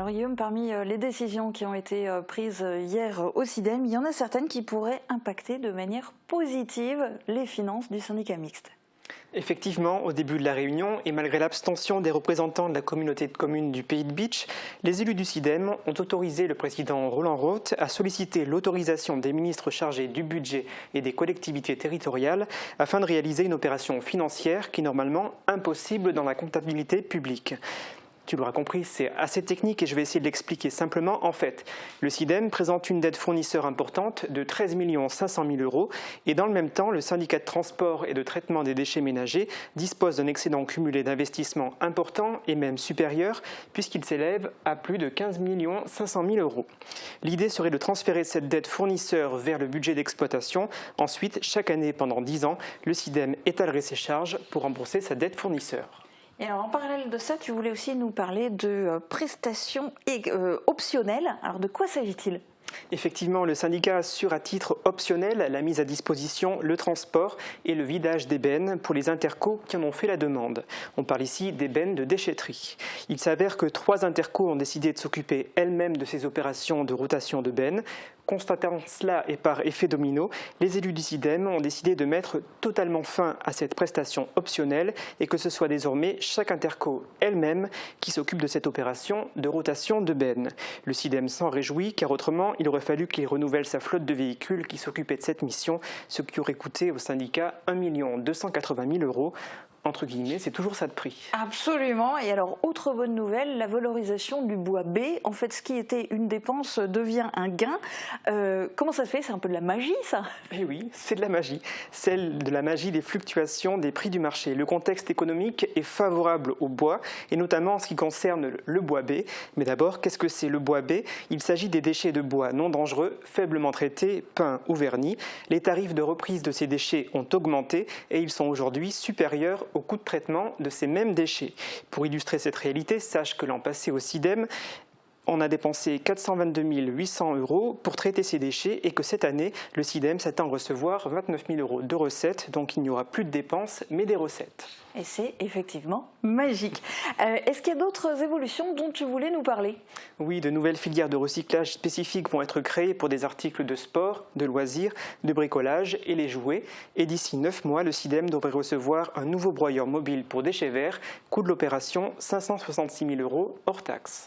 Alors Guillaume, parmi les décisions qui ont été prises hier au SIDEM, il y en a certaines qui pourraient impacter de manière positive les finances du syndicat mixte. Effectivement, au début de la réunion, et malgré l'abstention des représentants de la communauté de communes du Pays de Bitche, les élus du SIDEM ont autorisé le président Roland Roth à solliciter l'autorisation des ministres chargés du budget et des collectivités territoriales afin de réaliser une opération financière qui est normalement impossible dans la comptabilité publique. Tu l'auras compris, c'est assez technique et je vais essayer de l'expliquer simplement. En fait, le SIDEM présente une dette fournisseur importante de 13 500 000 € et dans le même temps, le syndicat de transport et de traitement des déchets ménagers dispose d'un excédent cumulé d'investissement important et même supérieur puisqu'il s'élève à plus de 15 500 000 €. L'idée serait de transférer cette dette fournisseur vers le budget d'exploitation. Ensuite, chaque année pendant 10 ans, le SIDEM étalerait ses charges pour rembourser sa dette fournisseur. Et alors en parallèle de ça, tu voulais aussi nous parler de prestations optionnelles. Alors de quoi s'agit-il ? Effectivement, le syndicat assure à titre optionnel la mise à disposition, le transport et le vidage des bennes pour les intercos qui en ont fait la demande. On parle ici des bennes de déchetterie. Il s'avère que 3 intercos ont décidé de s'occuper elles-mêmes de ces opérations de rotation de bennes. Constatant cela et par effet domino, les élus du SIDEM ont décidé de mettre totalement fin à cette prestation optionnelle et que ce soit désormais chaque interco elle-même qui s'occupe de cette opération de rotation de bennes. Le SIDEM s'en réjouit car autrement il aurait fallu qu'il renouvelle sa flotte de véhicules qui s'occupaient de cette mission, ce qui aurait coûté au syndicat 1 280 000 €. Entre guillemets, c'est toujours ça de prix. Absolument. Et alors, autre bonne nouvelle, la valorisation du bois B. En fait, ce qui était une dépense devient un gain. Comment ça se fait ? C'est un peu de la magie, ça ? Eh oui, c'est de la magie. Celle de la magie des fluctuations des prix du marché. Le contexte économique est favorable au bois, et notamment en ce qui concerne le bois B. Mais d'abord, qu'est-ce que c'est le bois B ? Il s'agit des déchets de bois non dangereux, faiblement traités, peints ou vernis. Les tarifs de reprise de ces déchets ont augmenté et ils sont aujourd'hui supérieurs au coût de traitement de ces mêmes déchets. Pour illustrer cette réalité, sache que l'an passé au SIDEM, on a dépensé 422 800 € pour traiter ces déchets et que cette année, le SIDEM s'attend à recevoir 29 000 € de recettes, donc il n'y aura plus de dépenses mais des recettes. Et c'est effectivement magique. Est-ce qu'il y a d'autres évolutions dont tu voulais nous parler ? Oui, de nouvelles filières de recyclage spécifiques vont être créées pour des articles de sport, de loisirs, de bricolage et les jouets. Et d'ici 9 mois, le SIDEM devrait recevoir un nouveau broyeur mobile pour déchets verts. Coût de l'opération 566 000 € hors taxe.